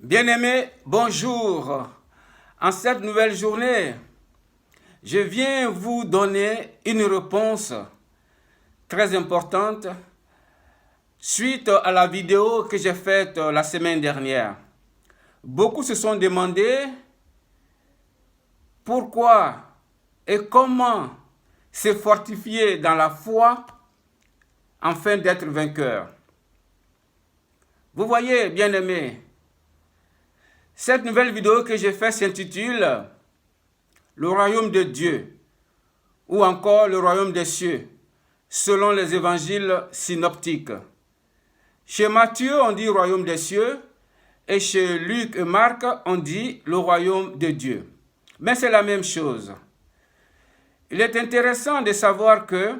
Bien-aimés, bonjour. En cette nouvelle journée, je viens vous donner une réponse très importante suite à la vidéo que j'ai faite la semaine dernière. Beaucoup se sont demandé pourquoi et comment se fortifier dans la foi afin d'être vainqueur. Vous voyez, bien-aimés, cette nouvelle vidéo que j'ai faite s'intitule « Le royaume de Dieu » ou encore « Le royaume des cieux » selon les évangiles synoptiques. Chez Matthieu, on dit « royaume des cieux » et chez Luc et Marc, on dit « le royaume de Dieu ». Mais c'est la même chose. Il est intéressant de savoir que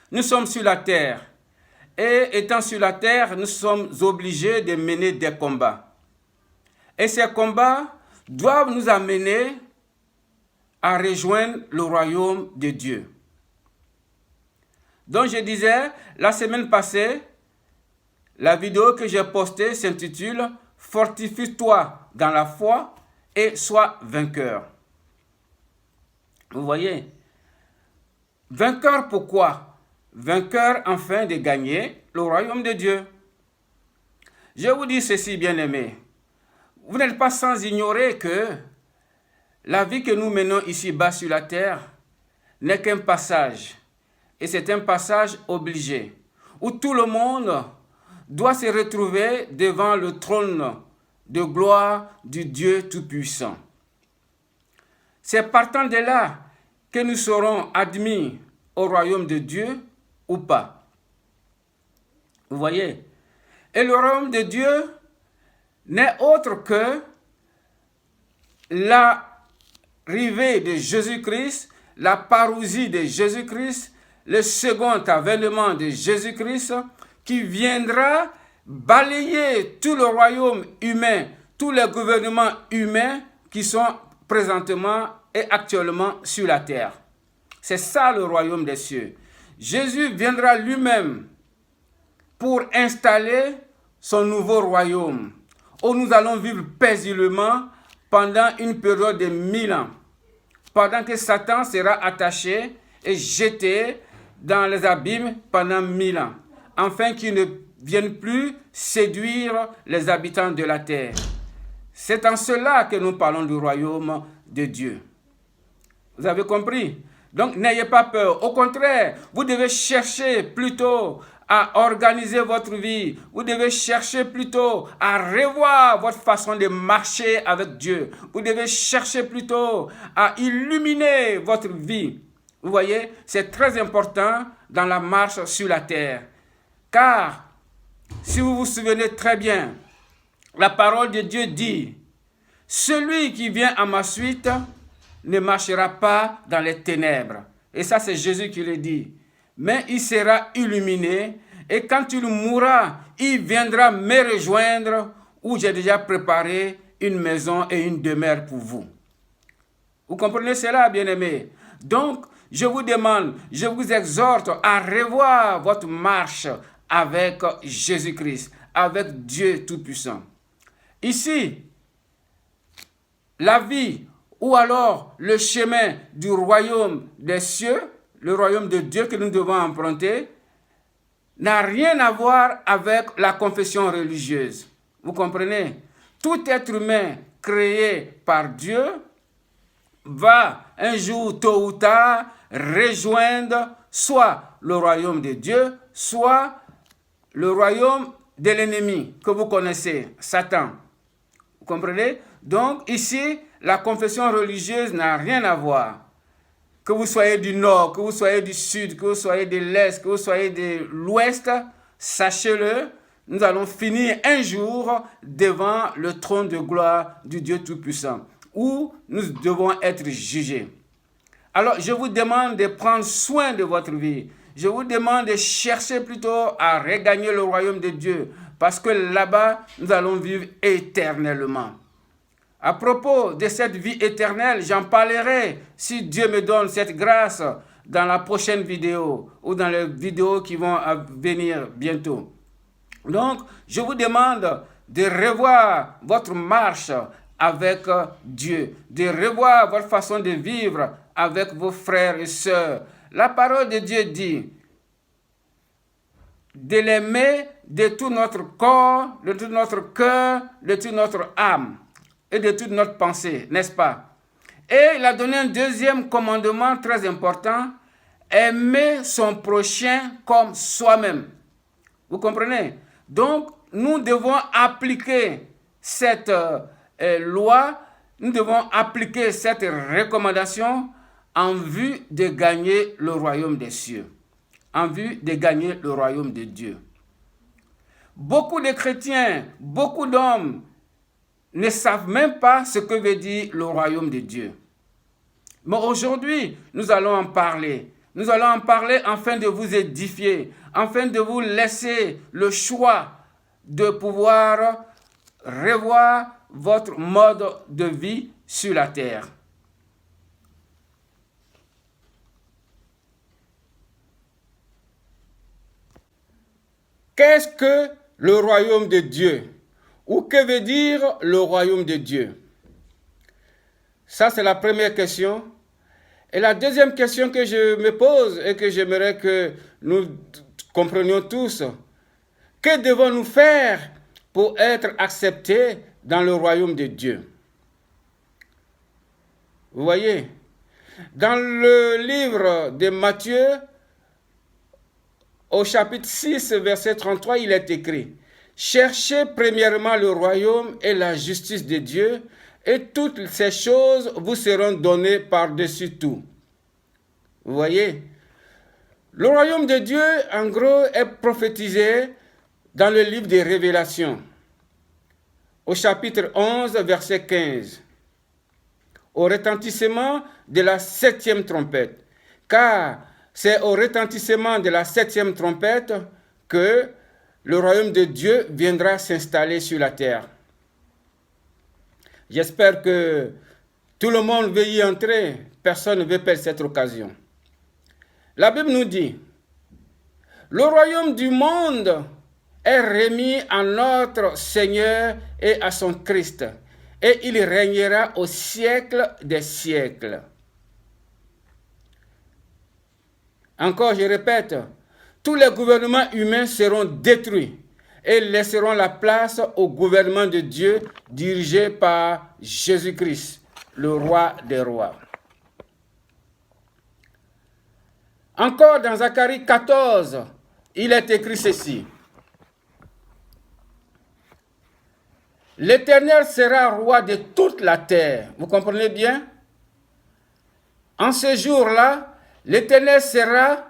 nous sommes sur la terre et étant sur la terre, nous sommes obligés de mener des combats. Et ces combats doivent nous amener à rejoindre le royaume de Dieu. Donc je disais, la semaine passée, la vidéo que j'ai postée s'intitule « Fortifie-toi dans la foi et sois vainqueur ». Vous voyez? Vainqueur pourquoi? Vainqueur afin de gagner le royaume de Dieu. Je vous dis ceci, bien-aimés. Vous n'êtes pas sans ignorer que la vie que nous menons ici-bas sur la terre n'est qu'un passage. Et c'est un passage obligé, où tout le monde doit se retrouver devant le trône de gloire du Dieu Tout-Puissant. C'est partant de là que nous serons admis au royaume de Dieu ou pas. Vous voyez? Et le royaume de Dieu n'est autre que l'arrivée de Jésus-Christ, la parousie de Jésus-Christ, le second avènement de Jésus-Christ qui viendra balayer tout le royaume humain, tous les gouvernements humains qui sont présentement et actuellement sur la terre. C'est ça le royaume des cieux. Jésus viendra lui-même pour installer son nouveau royaume, où nous allons vivre paisiblement pendant une période de 1000 ans, pendant que Satan sera attaché et jeté dans les abîmes pendant 1000 ans, afin qu'il ne vienne plus séduire les habitants de la terre. C'est en cela que nous parlons du royaume de Dieu. Vous avez compris? Donc n'ayez pas peur. Au contraire, vous devez chercher plutôt à organiser votre vie. Vous devez chercher plutôt à revoir votre façon de marcher avec Dieu. Vous devez chercher plutôt à illuminer votre vie. Vous voyez, c'est très important dans la marche sur la terre. Car, si vous vous souvenez très bien, la parole de Dieu dit, « Celui qui vient à ma suite ne marchera pas dans les ténèbres. » Et ça, c'est Jésus qui le dit. Mais il sera illuminé, et quand il mourra, il viendra me rejoindre, où j'ai déjà préparé une maison et une demeure pour vous. Vous comprenez cela, bien-aimés? Donc, je vous demande, je vous exhorte à revoir votre marche avec Jésus-Christ, avec Dieu Tout-Puissant. Ici, la vie ou alors le chemin du royaume des cieux, le royaume de Dieu que nous devons emprunter, n'a rien à voir avec la confession religieuse. Vous comprenez? Tout être humain créé par Dieu va un jour, tôt ou tard, rejoindre soit le royaume de Dieu, soit le royaume de l'ennemi que vous connaissez, Satan. Vous comprenez? Donc ici, la confession religieuse n'a rien à voir. Que vous soyez du nord, que vous soyez du sud, que vous soyez de l'est, que vous soyez de l'ouest, sachez-le, nous allons finir un jour devant le trône de gloire du Dieu Tout-Puissant, où nous devons être jugés. Alors, je vous demande de prendre soin de votre vie. Je vous demande de chercher plutôt à regagner le royaume de Dieu, parce que là-bas, nous allons vivre éternellement. À propos de cette vie éternelle, j'en parlerai, si Dieu me donne cette grâce, dans la prochaine vidéo ou dans les vidéos qui vont venir bientôt. Donc, je vous demande de revoir votre marche avec Dieu, de revoir votre façon de vivre avec vos frères et sœurs. La parole de Dieu dit de l'aimer de tout notre corps, de tout notre cœur, de toute notre âme et de toute notre pensée, n'est-ce pas? Et il a donné un deuxième commandement très important, aimer son prochain comme soi-même. Vous comprenez? Donc, nous devons appliquer cette loi, nous devons appliquer cette recommandation en vue de gagner le royaume des cieux, en vue de gagner le royaume de Dieu. Beaucoup de chrétiens, beaucoup d'hommes ne savent même pas ce que veut dire le royaume de Dieu. Mais aujourd'hui, nous allons en parler. Nous allons en parler afin de vous édifier, afin de vous laisser le choix de pouvoir revoir votre mode de vie sur la terre. Qu'est-ce que le royaume de Dieu? Ou que veut dire le royaume de Dieu? Ça, c'est la première question. Et la deuxième question que je me pose et que j'aimerais que nous comprenions tous, que devons-nous faire pour être acceptés dans le royaume de Dieu? Vous voyez, dans le livre de Matthieu, au chapitre 6, verset 33, il est écrit « Cherchez premièrement le royaume et la justice de Dieu, et toutes ces choses vous seront données par-dessus tout. » Vous voyez, le royaume de Dieu, en gros, est prophétisé dans le livre des Révélations, au chapitre 11, verset 15, au retentissement de la 7e trompette. Car c'est au retentissement de la 7e trompette que le royaume de Dieu viendra s'installer sur la terre. J'espère que tout le monde veut y entrer. Personne ne veut perdre cette occasion. La Bible nous dit, le royaume du monde est remis à notre Seigneur et à son Christ, et il régnera au siècle des siècles. Encore, je répète, tous les gouvernements humains seront détruits et laisseront la place au gouvernement de Dieu dirigé par Jésus-Christ, le roi des rois. Encore dans Zacharie 14, il est écrit ceci. L'Éternel sera roi de toute la terre. Vous comprenez bien? En ce jour-là, l'Éternel sera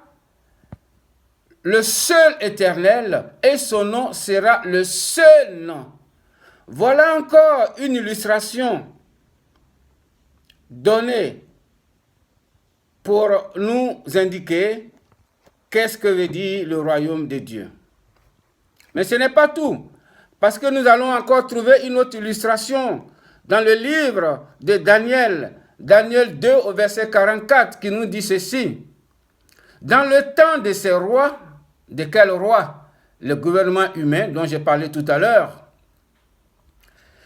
le seul éternel et son nom sera le seul nom. Voilà encore une illustration donnée pour nous indiquer qu'est-ce que veut dire le royaume de Dieu. Mais ce n'est pas tout, parce que nous allons encore trouver une autre illustration dans le livre de Daniel, Daniel 2 au verset 44, qui nous dit ceci. Dans le temps de ces rois, de quel roi? Le gouvernement humain dont j'ai parlé tout à l'heure.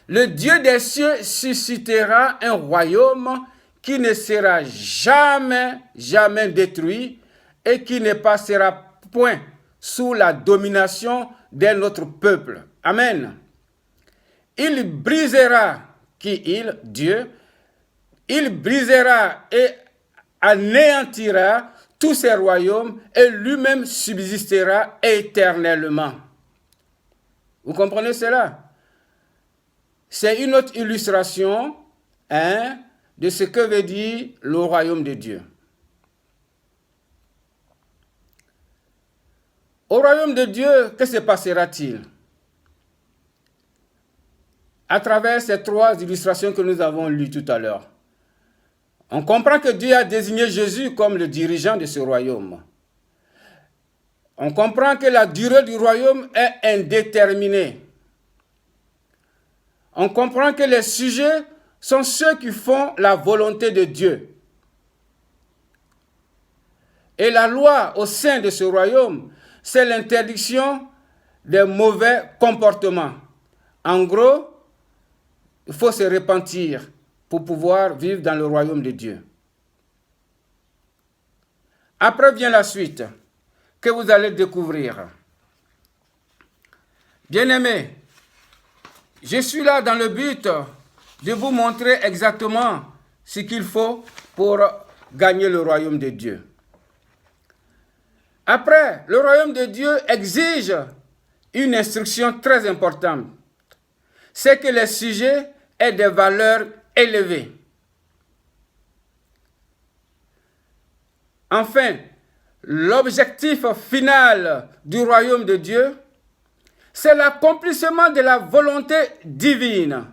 Le Dieu des cieux suscitera un royaume qui ne sera jamais, jamais détruit et qui ne passera point sous la domination d'un autre peuple. Amen. Il brisera, Dieu, il brisera et anéantira tous ces royaumes et lui-même subsistera éternellement. Vous comprenez cela? C'est une autre illustration de ce que veut dire le royaume de Dieu. Au royaume de Dieu, que se passera-t-il? À travers ces trois illustrations que nous avons lues tout à l'heure, on comprend que Dieu a désigné Jésus comme le dirigeant de ce royaume. On comprend que la durée du royaume est indéterminée. On comprend que les sujets sont ceux qui font la volonté de Dieu. Et la loi au sein de ce royaume, c'est l'interdiction des mauvais comportements. En gros, il faut se repentir pour pouvoir vivre dans le royaume de Dieu. Après vient la suite que vous allez découvrir. Bien-aimés, je suis là dans le but de vous montrer exactement ce qu'il faut pour gagner le royaume de Dieu. Après, le royaume de Dieu exige une instruction très importante. C'est que le sujet ait des valeurs élevées. Enfin, l'objectif final du royaume de Dieu, c'est l'accomplissement de la volonté divine.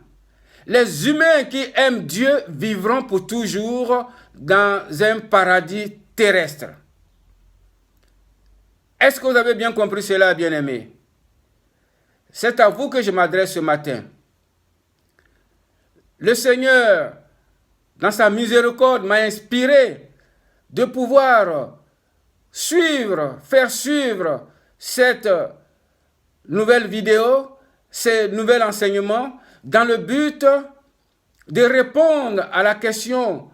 Les humains qui aiment Dieu vivront pour toujours dans un paradis terrestre. Est-ce que vous avez bien compris cela, bien-aimés? C'est à vous que je m'adresse ce matin. Le Seigneur, dans sa miséricorde, m'a inspiré de pouvoir faire suivre cette nouvelle vidéo, ces nouveaux enseignements, dans le but de répondre à la question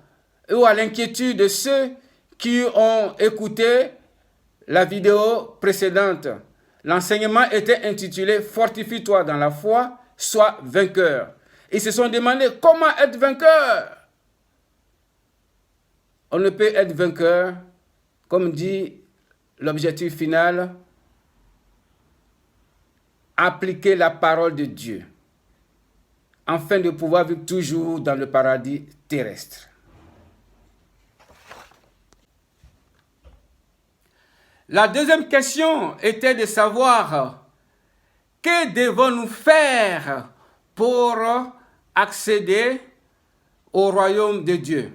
ou à l'inquiétude de ceux qui ont écouté la vidéo précédente. L'enseignement était intitulé « Fortifie-toi dans la foi, sois vainqueur ». Ils se sont demandé comment être vainqueur. On ne peut être vainqueur, comme dit l'objectif final, appliquer la parole de Dieu, afin de pouvoir vivre toujours dans le paradis terrestre. La deuxième question était de savoir que devons-nous faire pour accéder au royaume de Dieu.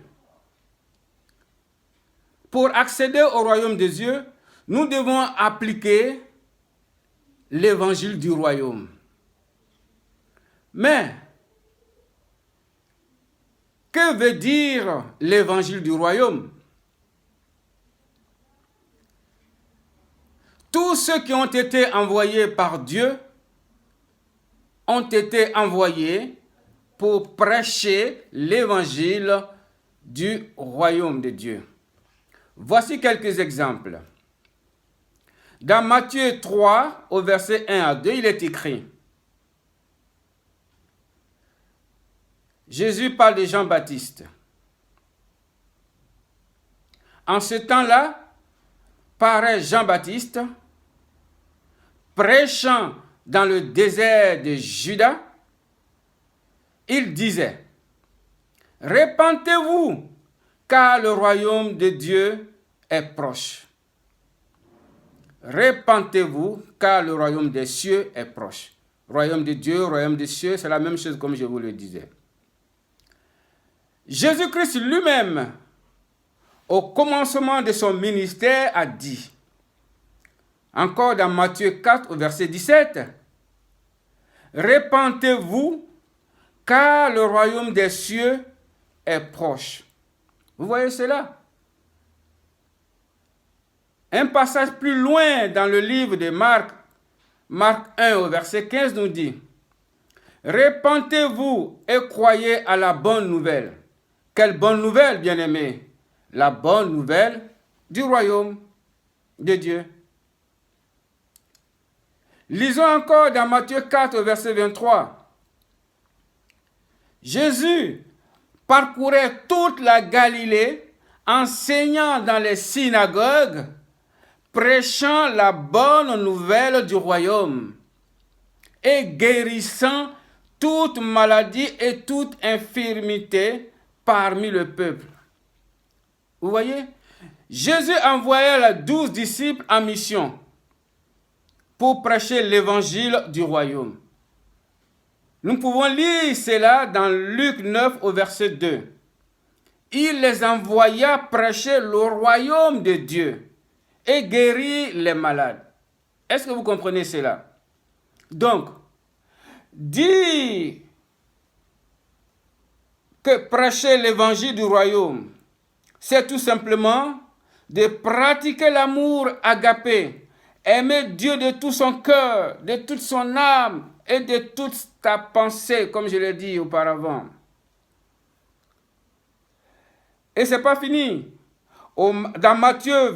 Pour accéder au royaume de Dieu, nous devons appliquer l'évangile du royaume. Mais, que veut dire l'évangile du royaume? Tous ceux qui ont été envoyés par Dieu ont été envoyés pour prêcher l'évangile du royaume de Dieu. Voici quelques exemples. Dans Matthieu 3, au verset 1 à 2, il est écrit: Jésus parle de Jean-Baptiste. En ce temps-là, paraît Jean-Baptiste, prêchant dans le désert de Juda. Il disait: Repentez-vous, car le royaume de Dieu est proche. Repentez-vous, car le royaume des cieux est proche. Royaume de Dieu, royaume des cieux, c'est la même chose comme je vous le disais. Jésus-Christ lui-même, au commencement de son ministère, a dit, encore dans Matthieu 4, au verset 17, Repentez-vous, car le royaume des cieux est proche. Vous voyez cela? Un passage plus loin dans le livre de Marc 1 au verset 15 nous dit: Repentez-vous et croyez à la bonne nouvelle. Quelle bonne nouvelle, bien-aimés? La bonne nouvelle du royaume de Dieu. Lisons encore dans Matthieu 4 au verset 23. Jésus parcourait toute la Galilée, enseignant dans les synagogues, prêchant la bonne nouvelle du royaume et guérissant toute maladie et toute infirmité parmi le peuple. Vous voyez, Jésus envoya les 12 disciples en mission pour prêcher l'évangile du royaume. Nous pouvons lire cela dans Luc 9 au verset 2. Il les envoya prêcher le royaume de Dieu et guérir les malades. Est-ce que vous comprenez cela? Donc, dire que prêcher l'évangile du royaume, c'est tout simplement de pratiquer l'amour agapé Aimer Dieu de tout son cœur, de toute son âme et de toute ta pensée, comme je l'ai dit auparavant. Et ce n'est pas fini. Dans Matthieu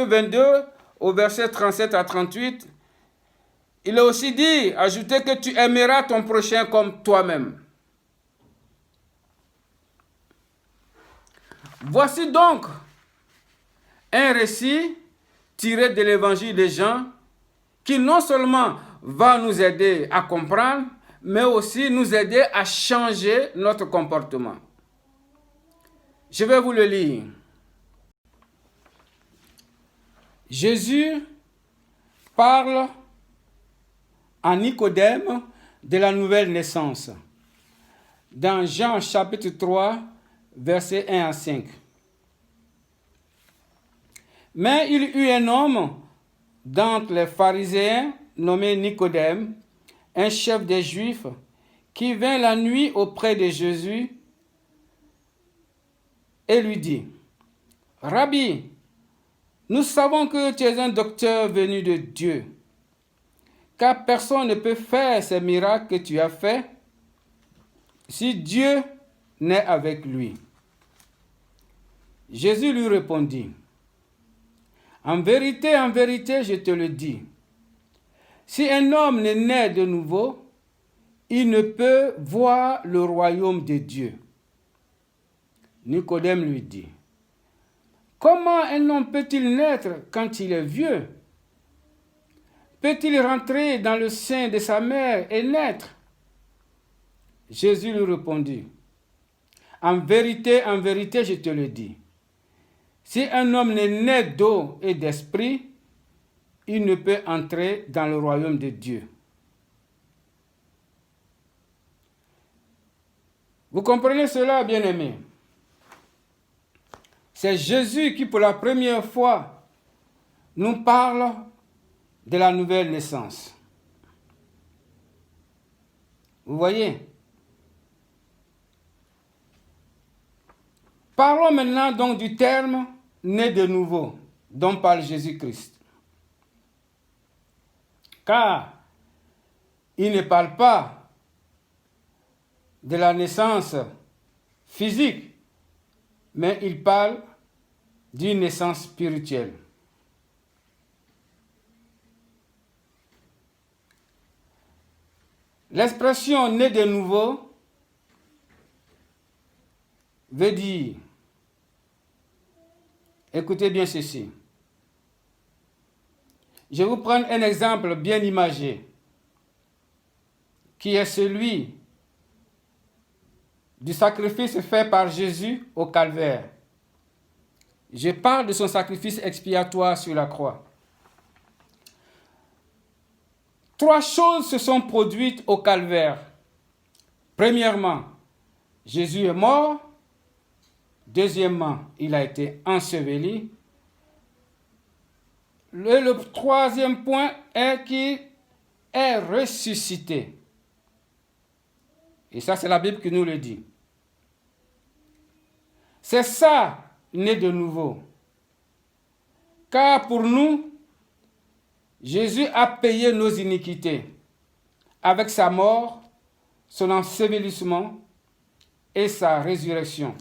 22, au verset 37 à 38, il a aussi dit, ajouté que tu aimeras ton prochain comme toi-même. Voici donc un récit tiré de l'évangile de Jean qui non seulement va nous aider à comprendre, mais aussi nous aider à changer notre comportement. Je vais vous le lire. Jésus parle à Nicodème de la nouvelle naissance. Dans Jean chapitre 3, versets 1 à 5. Mais il y eut un homme d'entre les pharisiens nommé Nicodème, un chef des Juifs, qui vint la nuit auprès de Jésus et lui dit, « Rabbi, nous savons que tu es un docteur venu de Dieu, car personne ne peut faire ces miracles que tu as faits si Dieu n'est avec lui. » Jésus lui répondit, « en vérité, je te le dis, si un homme n'est né de nouveau, il ne peut voir le royaume de Dieu. » Nicodème lui dit, « Comment un homme peut-il naître quand il est vieux? Peut-il rentrer dans le sein de sa mère et naître? » Jésus lui répondit, « en vérité, je te le dis, si un homme n'est né d'eau et d'esprit, il ne peut entrer dans le royaume de Dieu. » Vous comprenez cela, bien-aimés? C'est Jésus qui, pour la première fois, nous parle de la nouvelle naissance. Vous voyez? Parlons maintenant donc du terme « né de nouveau » dont parle Jésus-Christ. Car il ne parle pas de la naissance physique, mais il parle d'une naissance spirituelle. L'expression « né de nouveau » veut dire, écoutez bien ceci. Je vais vous prendre un exemple bien imagé, qui est celui du sacrifice fait par Jésus au calvaire. Je parle de son sacrifice expiatoire sur la croix. 3 choses se sont produites au calvaire. Premièrement, Jésus est mort. Deuxièmement, il a été enseveli. Le 3e point est qu'il est ressuscité. Et ça, c'est la Bible qui nous le dit. C'est ça, né de nouveau. Car pour nous, Jésus a payé nos iniquités avec sa mort, son ensevelissement et sa résurrection.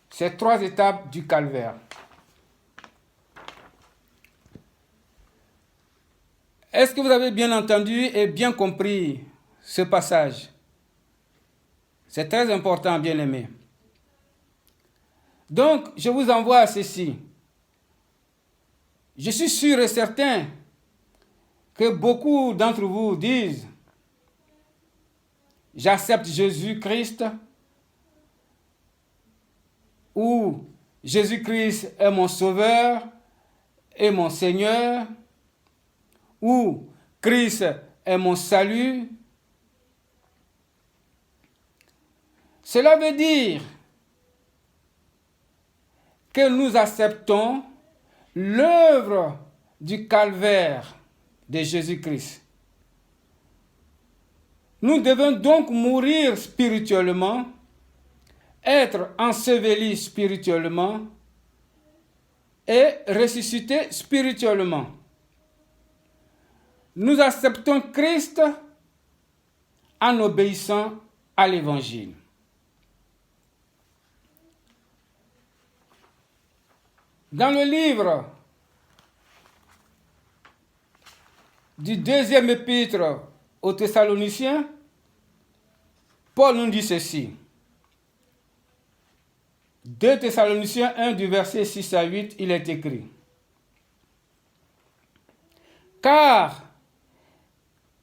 Ces 3 étapes du calvaire. Est-ce que vous avez bien entendu et bien compris ce passage? C'est très important, bien-aimés. Donc, je vous envoie à ceci. Je suis sûr et certain que beaucoup d'entre vous disent « J'accepte Jésus-Christ » ou « Jésus-Christ est mon sauveur et mon Seigneur » ou « Christ est mon salut ». Cela veut dire que nous acceptons l'œuvre du calvaire de Jésus-Christ. Nous devons donc mourir spirituellement, être ensevelis spirituellement et ressuscité spirituellement. Nous acceptons Christ en obéissant à l'Évangile. Dans le livre du deuxième épître aux Thessaloniciens, Paul nous dit ceci. 2 Thessaloniciens 1 du verset 6 à 8, il est écrit. Car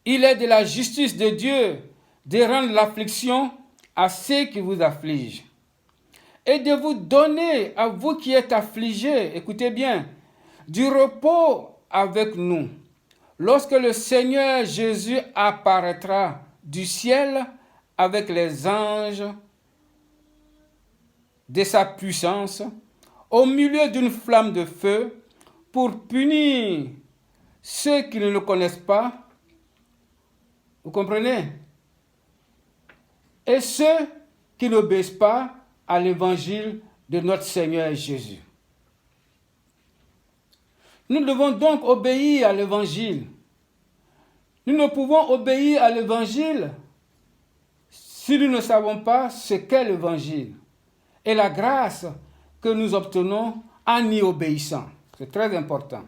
il est de la justice de Dieu de rendre l'affliction à ceux qui vous affligent et de vous donner, à vous qui êtes affligés, écoutez bien, du repos avec nous, lorsque le Seigneur Jésus apparaîtra du ciel avec les anges de sa puissance, au milieu d'une flamme de feu, pour punir ceux qui ne le connaissent pas. Vous comprenez? Et ceux qui n'obéissent pas à l'évangile de notre Seigneur Jésus. Nous devons donc obéir à l'évangile. Nous ne pouvons obéir à l'évangile si nous ne savons pas ce qu'est l'évangile et la grâce que nous obtenons en y obéissant. C'est très important.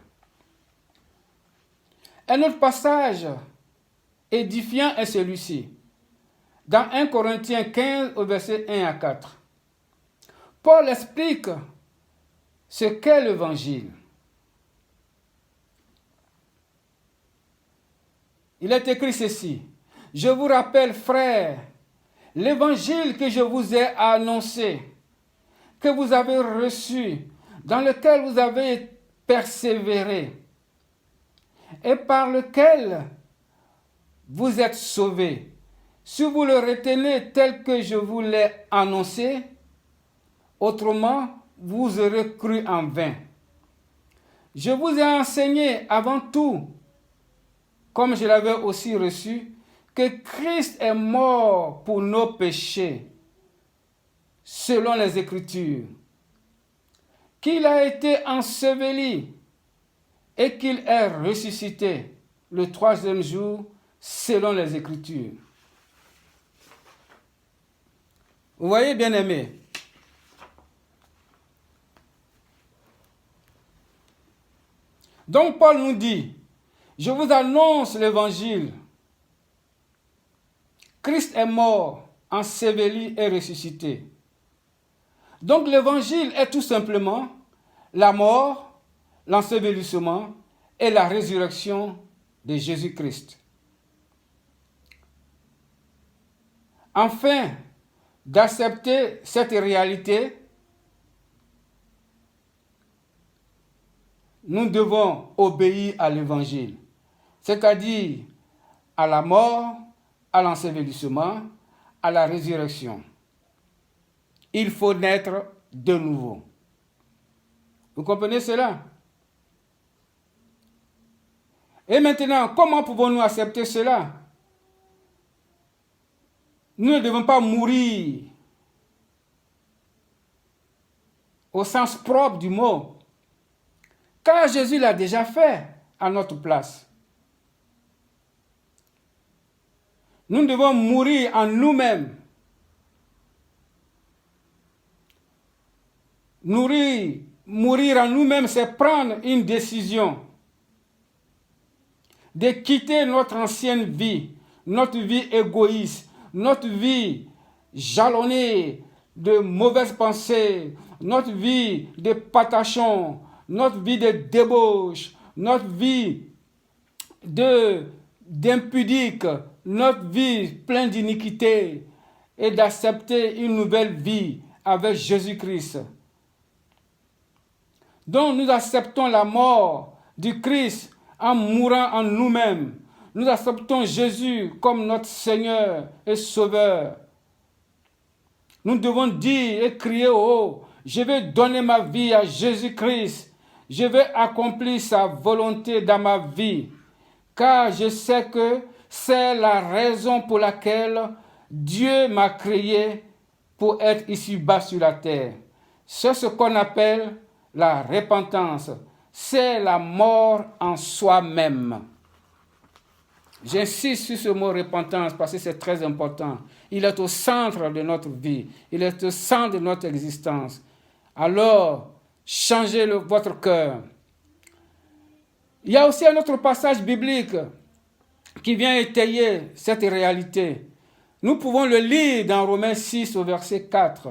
Un autre passage édifiant est celui-ci. Dans 1 Corinthiens 15, au verset 1 à 4. Paul explique ce qu'est l'évangile. Il est écrit ceci. Je vous rappelle, frères, l'évangile que je vous ai annoncé, que vous avez reçu, dans lequel vous avez persévéré, et par lequel vous êtes sauvés. Si vous le retenez tel que je vous l'ai annoncé, autrement, vous aurez cru en vain. Je vous ai enseigné avant tout, comme je l'avais aussi reçu, que Christ est mort pour nos péchés, selon les Écritures, qu'il a été enseveli et qu'il est ressuscité le troisième jour, selon les Écritures. Vous voyez, bien-aimés, donc Paul nous dit, je vous annonce l'évangile. Christ est mort, enseveli et ressuscité. Donc l'évangile est tout simplement la mort, l'ensevelissement et la résurrection de Jésus-Christ. Afin d'accepter cette réalité, nous devons obéir à l'évangile, c'est-à-dire à la mort, à l'ensevelissement, à la résurrection. Il faut naître de nouveau. Vous comprenez cela? Et maintenant, comment pouvons-nous accepter cela? Nous ne devons pas mourir au sens propre du mot, car Jésus l'a déjà fait à notre place. Nous devons mourir en nous-mêmes. Mourir en nous-mêmes, c'est prendre une décision de quitter notre ancienne vie, notre vie égoïste, notre vie jalonnée de mauvaises pensées, notre vie de patachons, notre vie de débauche, notre vie d'impudique, notre vie pleine d'iniquité, et d'accepter une nouvelle vie avec Jésus-Christ. Donc nous acceptons la mort du Christ en mourant en nous-mêmes. Nous acceptons Jésus comme notre Seigneur et Sauveur. Nous devons dire et crier haut, je vais donner ma vie à Jésus-Christ. Je vais accomplir sa volonté dans ma vie, car je sais que c'est la raison pour laquelle Dieu m'a créé pour être ici-bas sur la terre. C'est ce qu'on appelle la repentance, c'est la mort en soi-même. J'insiste sur ce mot repentance parce que c'est très important. Il est au centre de notre vie. Il est au centre de notre existence. Alors, changez votre cœur. Il y a aussi un autre passage biblique qui vient étayer cette réalité. Nous pouvons le lire dans Romains 6 au verset 4.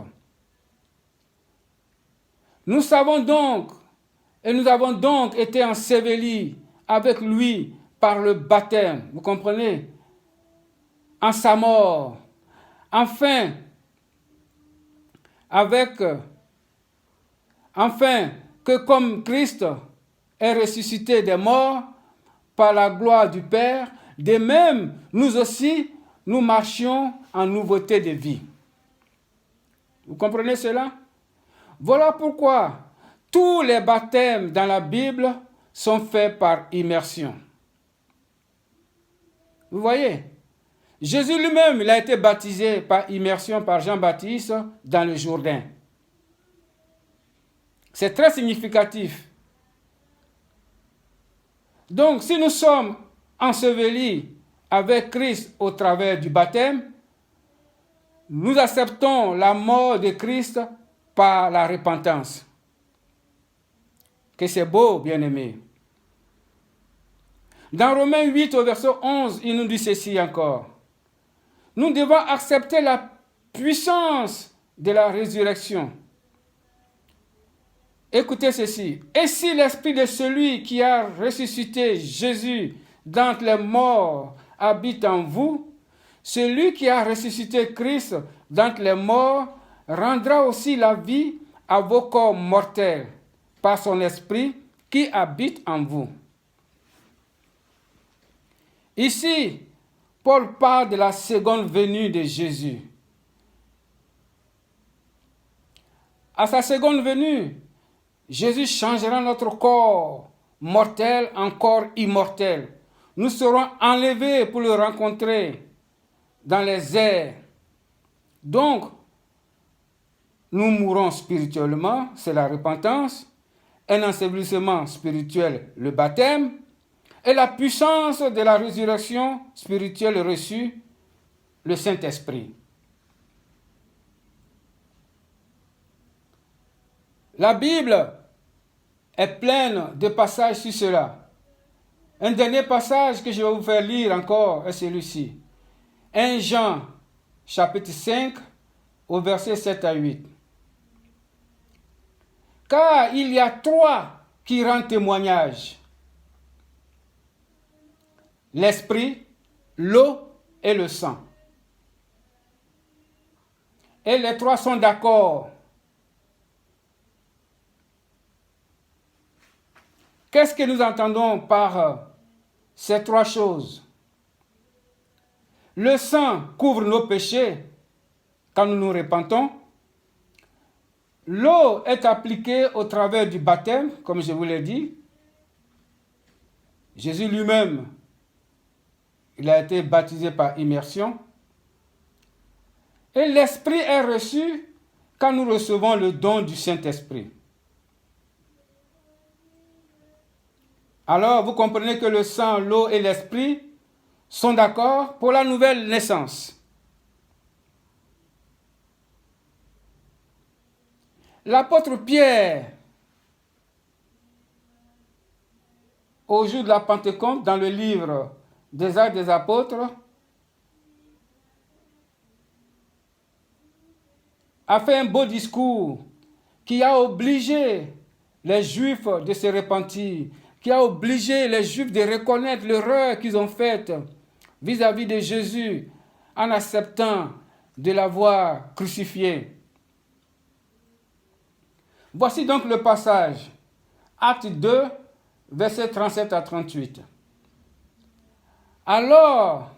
Nous savons donc, et nous avons donc été ensevelis avec lui par le baptême, vous comprenez, en sa mort, afin que comme Christ est ressuscité des morts par la gloire du Père, de même, nous aussi, nous marchions en nouveauté de vie. Vous comprenez cela? Voilà pourquoi tous les baptêmes dans la Bible sont faits par immersion. Vous voyez? Jésus lui-même, il a été baptisé par immersion par Jean-Baptiste dans le Jourdain. C'est très significatif. Donc, si nous sommes ensevelis avec Christ au travers du baptême, nous acceptons la mort de Christ par la repentance. Que c'est beau, bien-aimé. Dans Romains 8, au verset 11, il nous dit ceci encore. Nous devons accepter la puissance de la résurrection. Écoutez ceci. Et si l'esprit de celui qui a ressuscité Jésus d'entre les morts habite en vous, celui qui a ressuscité Christ d'entre les morts rendra aussi la vie à vos corps mortels par son esprit qui habite en vous. Ici, Paul parle de la seconde venue de Jésus. À sa seconde venue, Jésus changera notre corps mortel en corps immortel. Nous serons enlevés pour le rencontrer dans les airs. Donc, nous mourrons spirituellement, c'est la repentance, un ensevelissement spirituel, le baptême, et la puissance de la résurrection spirituelle reçue, le Saint-Esprit. La Bible est pleine de passages sur cela. Un dernier passage que je vais vous faire lire encore est celui-ci. 1 Jean, chapitre 5, au verset 7 à 8. Car il y a trois qui rendent témoignage. L'esprit, l'eau et le sang. Et les trois sont d'accord. Qu'est-ce que nous entendons par ces trois choses? Le sang couvre nos péchés quand nous nous repentons. L'eau est appliquée au travers du baptême, comme je vous l'ai dit. Jésus lui-même, il a été baptisé par immersion. Et l'Esprit est reçu quand nous recevons le don du Saint-Esprit. Alors, vous comprenez que le sang, l'eau et l'Esprit sont d'accord pour la nouvelle naissance. L'apôtre Pierre, au jour de la Pentecôte, dans le livre des Actes des Apôtres, a fait un beau discours qui a obligé les Juifs de se repentir, qui a obligé les Juifs de reconnaître l'erreur qu'ils ont faite vis-à-vis de Jésus en acceptant de l'avoir crucifié. Voici donc le passage, Acte 2, versets 37 à 38. Alors,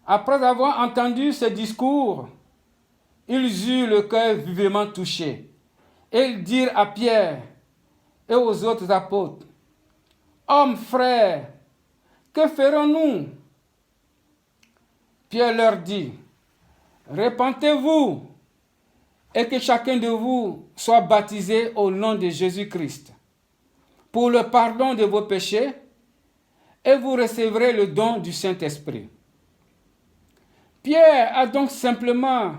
après avoir entendu ce discours, ils eurent le cœur vivement touché. Et ils dirent à Pierre et aux autres apôtres, « Hommes, frères, que ferons-nous » Pierre leur dit, « Repentez-vous et que chacun de vous soit baptisé au nom de Jésus-Christ pour le pardon de vos péchés, et vous recevrez le don du Saint-Esprit. Pierre a donc simplement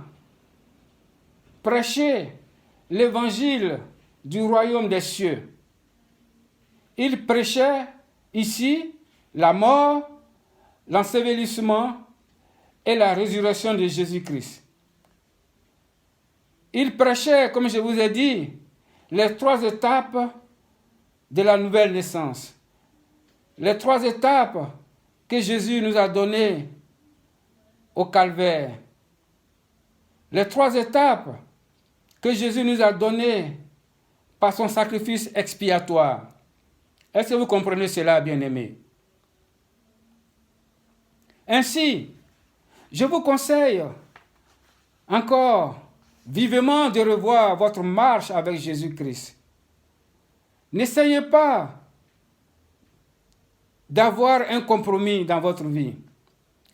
prêché l'évangile du royaume des cieux. Il prêchait ici la mort, l'ensevelissement et la résurrection de Jésus-Christ. Il prêchait, comme je vous ai dit, les 3 étapes de la nouvelle naissance. Les 3 étapes que Jésus nous a données au calvaire. Les 3 étapes que Jésus nous a données par son sacrifice expiatoire. Est-ce que vous comprenez cela, bien-aimés? Ainsi, je vous conseille encore vivement de revoir votre marche avec Jésus-Christ. N'essayez pas d'avoir un compromis dans votre vie.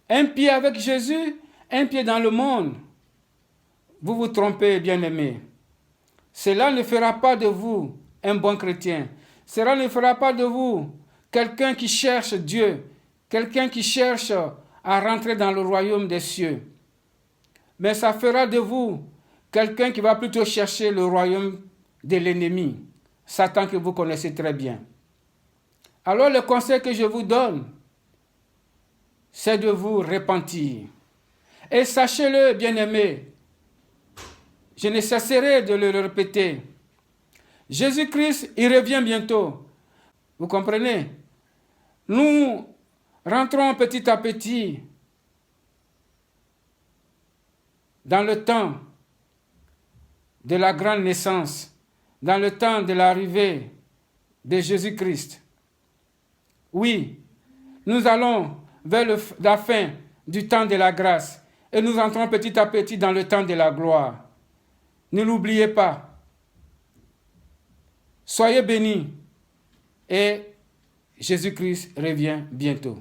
Un pied avec Jésus, un pied dans le monde. Vous vous trompez, bien-aimés. Cela ne fera pas de vous un bon chrétien. Cela ne fera pas de vous quelqu'un qui cherche Dieu, quelqu'un qui cherche à rentrer dans le royaume des cieux. Mais ça fera de vous quelqu'un qui va plutôt chercher le royaume de l'ennemi, Satan, que vous connaissez très bien. Alors le conseil que je vous donne, c'est de vous repentir. Et sachez-le, bien-aimés, je ne cesserai de le répéter. Jésus-Christ, il revient bientôt. Vous comprenez? Nous rentrons petit à petit dans le temps de la grande naissance, dans le temps de l'arrivée de Jésus-Christ. Oui, nous allons vers la fin du temps de la grâce et nous entrons petit à petit dans le temps de la gloire. Ne l'oubliez pas. Soyez bénis et Jésus-Christ revient bientôt.